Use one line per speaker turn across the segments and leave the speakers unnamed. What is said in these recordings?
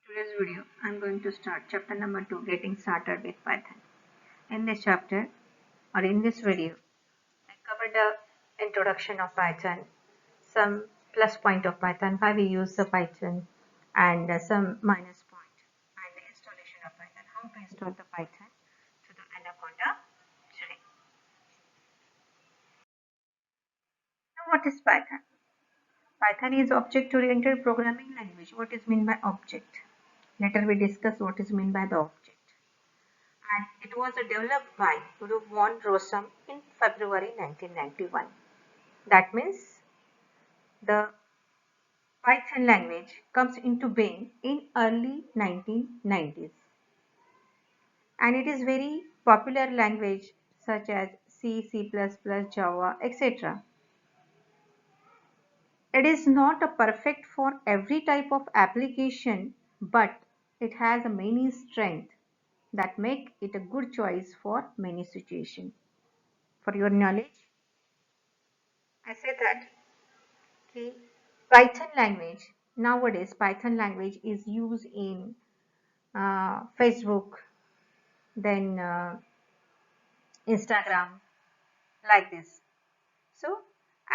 Today's video, I'm going to start chapter number 2, Getting Started with Python. In this chapter, or in this video, I covered the introduction of Python, some plus point of Python, why we use the Python, and some minus point, and the installation of Python, how to install the Python to the Anaconda 3. Now, what is Python? Python is object-oriented programming language. What is meant by object? Later we discuss what is meant by the object. And it was developed by von Rossum in February 1991. That means the Python language comes into being in early 1990s, and it is very popular language such as C, C++, Java, etc. It is not a perfect for every type of application, but it has a many strengths that make it a good choice for many situations. For your knowledge, I say that okay, Python language nowadays Python language is used in Facebook, then Instagram, like this. So,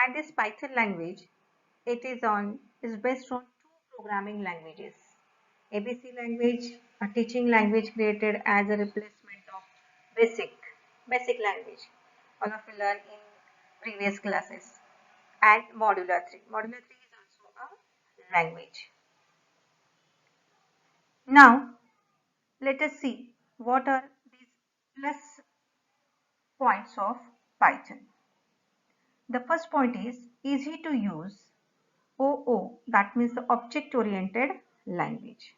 and this Python language, is based on two programming languages. ABC language, a teaching language created as a replacement of basic basic language. All of you learn in previous classes. And Modular 3. Modular 3 is also a language. Now, let us see what are these plus points of Python. The first point is easy to use OO, that means the object oriented language.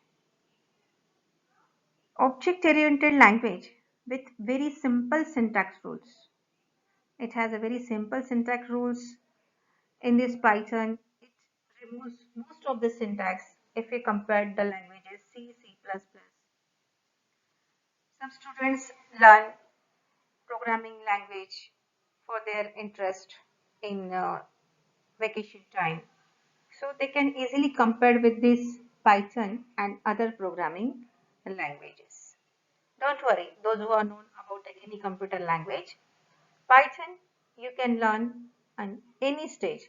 Object oriented language with very simple syntax rules. It has a very simple syntax rules. In this Python, it removes most of the syntax if we compare the languages C, C++. Some students learn programming language for their interest in vacation time. So they can easily compare with this Python and other programming languages. Don't worry, those who are known about any computer language, Python you can learn on any stage.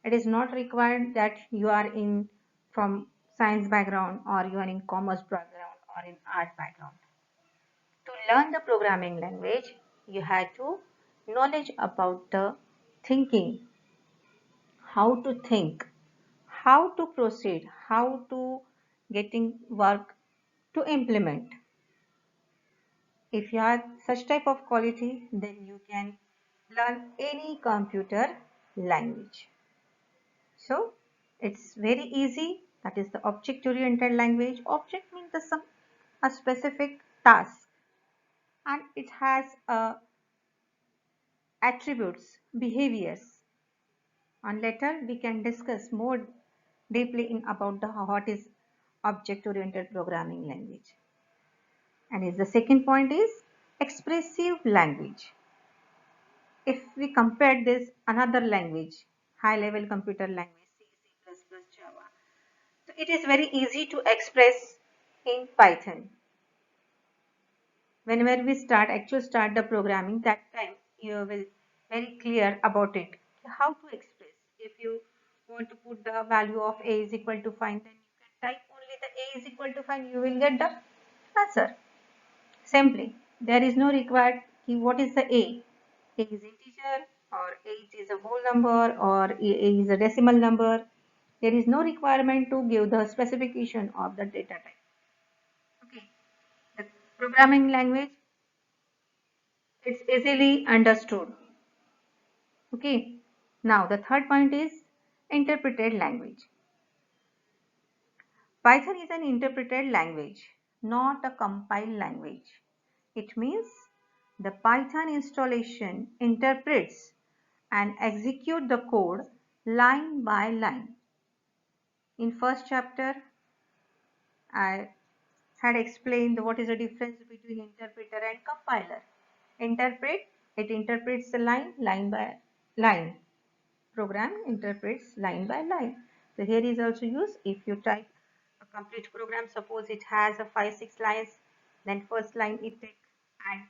It is not required that you are in from science background or you are in commerce background or in art background. To learn the programming language, you had to knowledge about the thinking, how to think, how to proceed, how to getting work to implement. If you have such type of quality, then you can learn any computer language. So it's very easy. That is the object oriented language. Object means a specific task, and it has attributes, behaviors. And later we can discuss more deeply in about the what is object oriented programming language. And is the second point is expressive language. If we compare this another language, high level computer language C, C++, Java, so it is very easy to express in Python. Whenever we start the programming, that time you will very clear about it. How to express. If you want to put the value of a is equal to 5, then you can type only the a is equal to 5, you will get the answer. Simply, there is no required key. What is the a? A is integer, or 8 is a whole number, or a is a decimal number. There is no requirement to give the specification of the data type. Okay, the programming language, it's easily understood. Okay, now the third point is interpreted language. Python is an interpreted language, not a compiled language. It means the Python installation interprets and execute the code line by line. In first chapter, I had explained what is the difference between interpreter and compiler. Interpret, it interprets the line by line. Program interprets line by line. So here is also used if you type complete program. Suppose it has a 5-6 lines, then first line it take and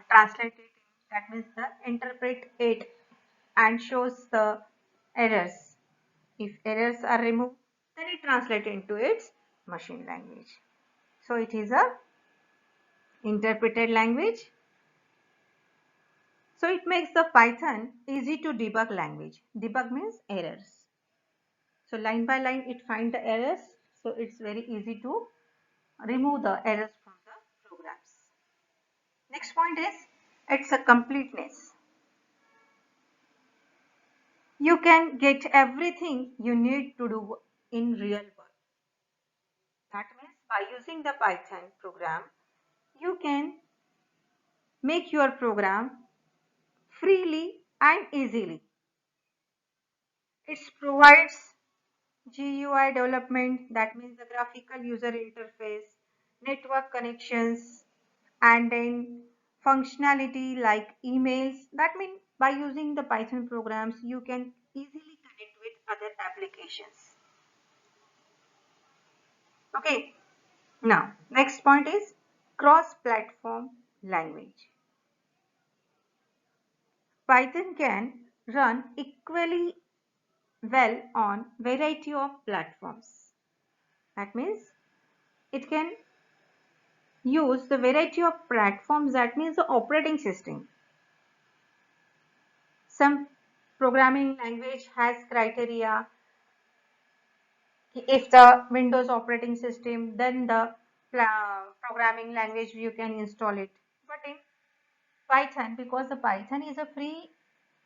translate it. That means the interpret it and shows the errors. If errors are removed, then it translates into its machine language. So it is a interpreted language. So it makes the Python easy to debug language. Debug means errors. So line by line it finds the errors. So it's very easy to remove the errors from the programs. Next point is it's a completeness. You can get everything you need to do in real world. That means by using the Python program, you can make your program freely and easily. It provides GUI development, that means the graphical user interface, network connections, and then functionality like emails. That means by using the Python programs, you can easily connect with other applications. Okay, now next point is cross-platform language. Python can run equally well on variety of platforms. That means it can use the variety of platforms, that means the operating system. Some programming language has criteria. If the Windows operating system, then the programming language you can install it. But in Python, because the Python is a free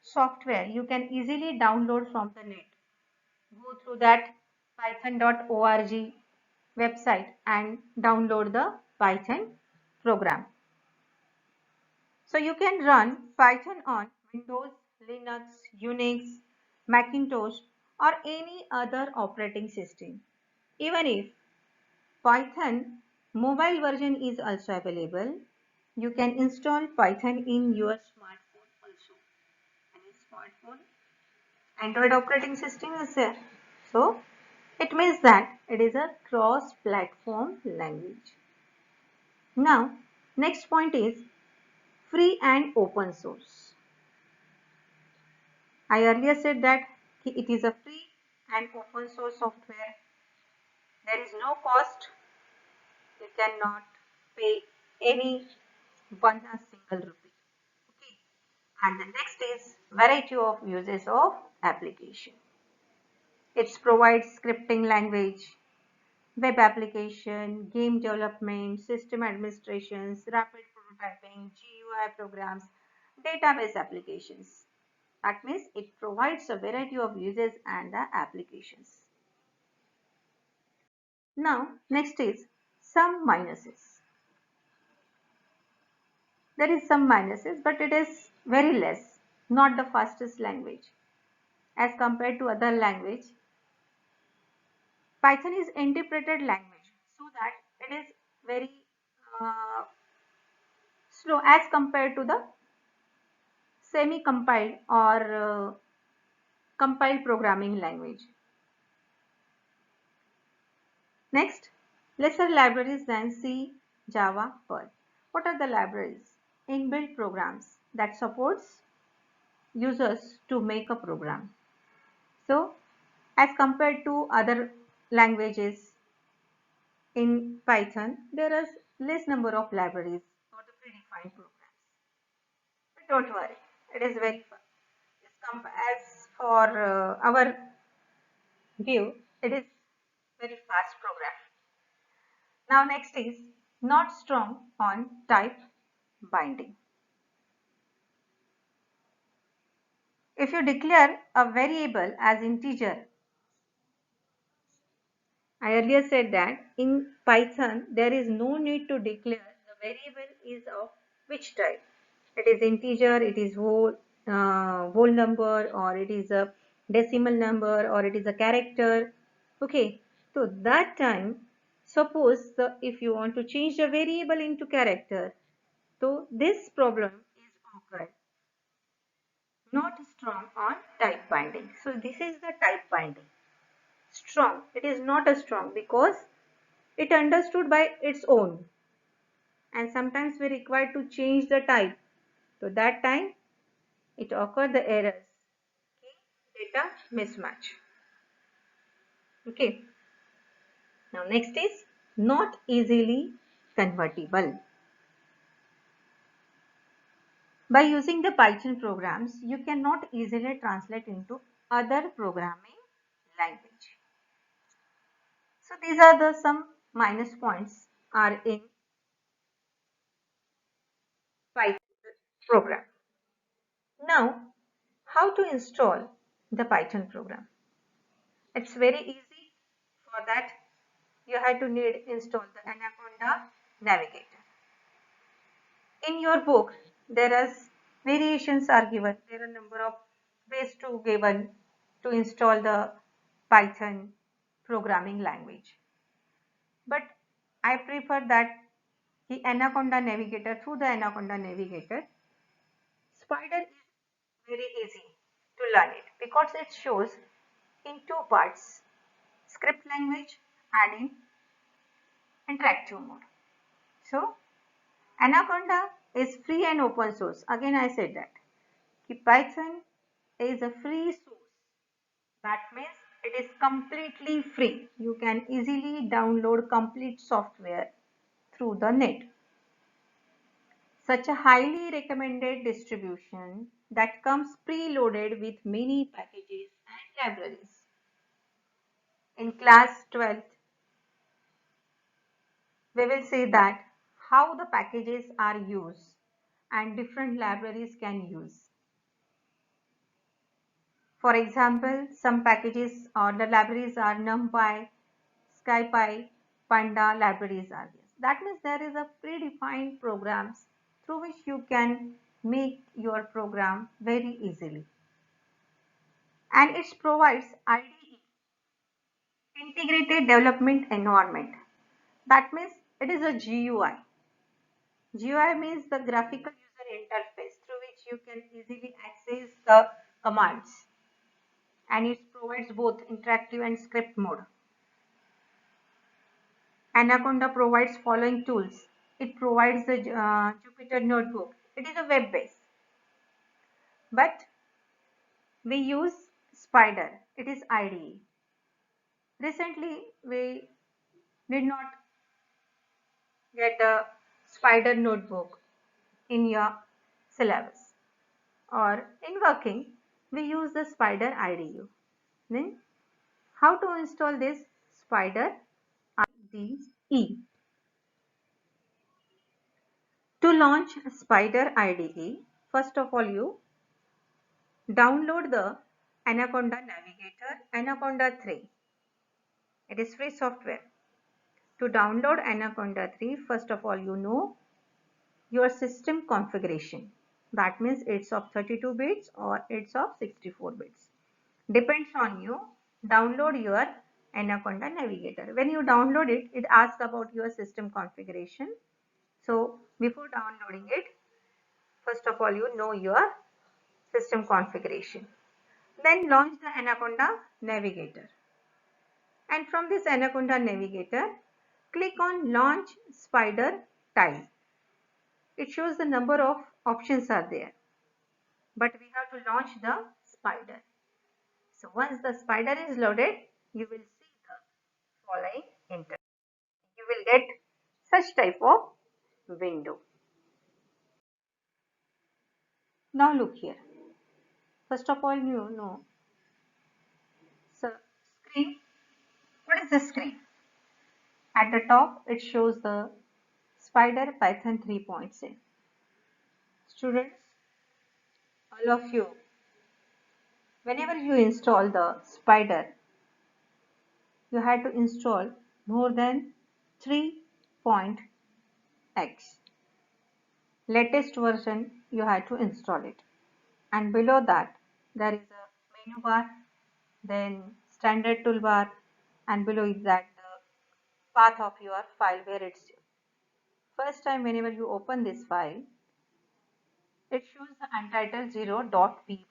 software, you can easily download from the net. Go through that python.org website and download the Python program. So you can run Python on Windows, Linux, Unix, Macintosh, or any other operating system. Even if Python mobile version is also available, you can install Python in your smartphone also. Any smartphone, Android operating system is there. So it means that it is a cross-platform language. Now, next point is free and open source. I earlier said that it is a free and open source software. There is no cost. You cannot pay any one a single rupee. Okay. And the next is variety of uses of application. It provides scripting language, web application, game development, system administrations, rapid prototyping, GUI programs, database applications. That means it provides a variety of uses and the applications. Now, next is some minuses. There is some minuses, but it is very less, not the fastest language. As compared to other language, Python is interpreted language, so that it is very uh, slow as compared to the semi-compiled or compiled programming language. Next, lesser libraries than C, Java, Perl. What are the libraries? Inbuilt programs that supports users to make a program. So, as compared to other languages in Python, there is less number of libraries for the predefined programs. But don't worry, it is very fast. As for our view, it is very fast program. Now next is not strong on type binding. If you declare a variable as integer, I earlier said that in Python there is no need to declare the variable is of which type. It is integer, it is whole number, or it is a decimal number, or it is a character. Okay, so that time, suppose if you want to change the variable into character, so this problem is occurred. Not strong on type binding. So this is the type binding. strong. It is not a strong because it understood by its own, and sometimes we require to change the type. So that time it occur the errors. Okay, data mismatch. Okay. Now next is not easily convertible. By using the Python programs, you cannot easily translate into other programming language. So these are the some minus points are in Python program. Now, how to install the Python program? It's very easy. For that, you have to need install the Anaconda Navigator. In your book, there is variations are given. There are a number of ways to given to install the Python programming language. But I prefer that the Anaconda Navigator, through the Anaconda Navigator, Spider is very easy to learn it because it shows in two parts, script language and in interactive mode. So Anaconda is free and open source. Again I said that Python is a free source. That means it is completely free. You can easily download complete software through the net. Such a highly recommended distribution that comes preloaded with many packages and libraries. In class 12th, we will see that how the packages are used and different libraries can use. For example, some packages or the libraries are NumPy, SciPy, Panda libraries are there. That means there is a predefined programs through which you can make your program very easily. And it provides IDE, Integrated Development Environment. That means it is a GUI. GUI means the graphical user interface through which you can easily access the commands, and it provides both interactive and script mode. Anaconda provides following tools. It provides the Jupyter Notebook. It is a web based, but we use Spider. It is IDE. Recently, we did not get the Spider Notebook in your syllabus, or in working, we use the Spider IDE. Then, how to install this Spider IDE? To launch Spider IDE, first of all you download the Anaconda Navigator Anaconda 3. It is free software. To download Anaconda 3, first of all you know your system configuration. That means it's of 32 bits or it's of 64 bits. Depends on you. Download your Anaconda Navigator. When you download it, it asks about your system configuration. So before downloading it, first of all you know your system configuration. Then launch the Anaconda Navigator. And from this Anaconda Navigator, click on Launch Spider Tile. It shows the number of options are there, but we have to launch the spider. So once the spider is loaded, you will see the following interface. You will get such type of window. Now look here. First of all, you know, so screen. What is the screen? At the top, it shows the Spider Python 3.6. Students, all of you, whenever you install the Spider, you had to install more than 3.x. Latest version, you had to install it. And below that, there is a menu bar, then standard toolbar, and below is that the path of your file where it's first time whenever you open this file, it shows the untitled 0.py.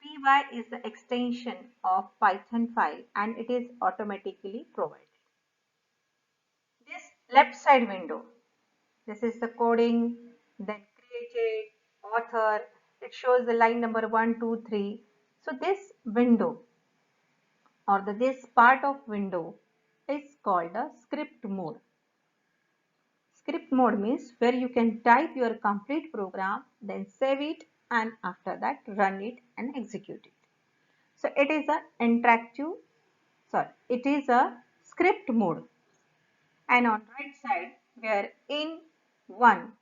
py is the extension of Python file and it is automatically provided. This left side window, this is the coding, then created, author, it shows the line number 1, 2, 3. So this window or this part of window is called a script mode. Script mode means where you can type your complete program, then save it, and after that run it and execute it. So it is it is a script mode. And on right side we are in one.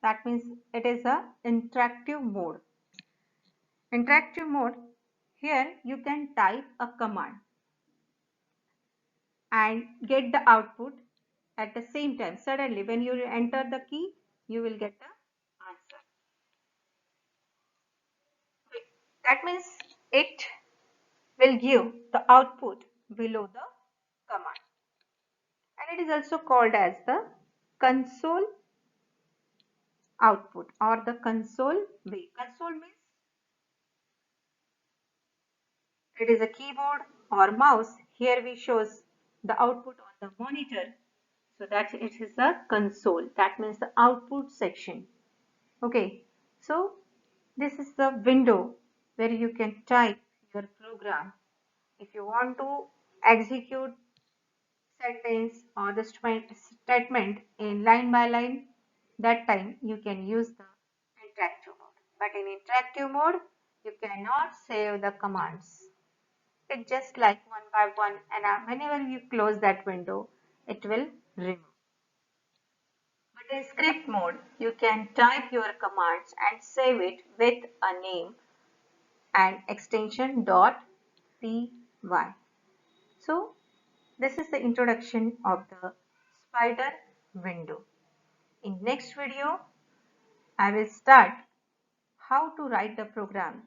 That means it is a interactive mode. Interactive mode, here you can type a command and get the output at the same time. Suddenly when you enter the key, you will get the answer. That means it will give the output below the command. And it is also called as the console output or the console way. Console means it is a keyboard or mouse. Here we shows the output on the monitor. So that it is a console. That means the output section. Okay. So this is the window where you can type your program. If you want to execute sentence or the statement in line by line, that time you can use the interactive mode. But in interactive mode, you cannot save the commands. It's just like one by one, and whenever you close that window, it will remove. But in script mode, you can type your commands and save it with a name and extension .py. So this is the introduction of the spider window. In next video, I will start how to write the program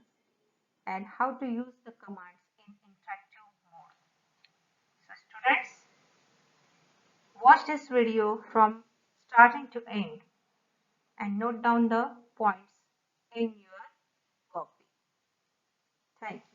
and how to use the commands in interactive mode. So students, watch this video from starting to end and note down the points in your copy. Thank you.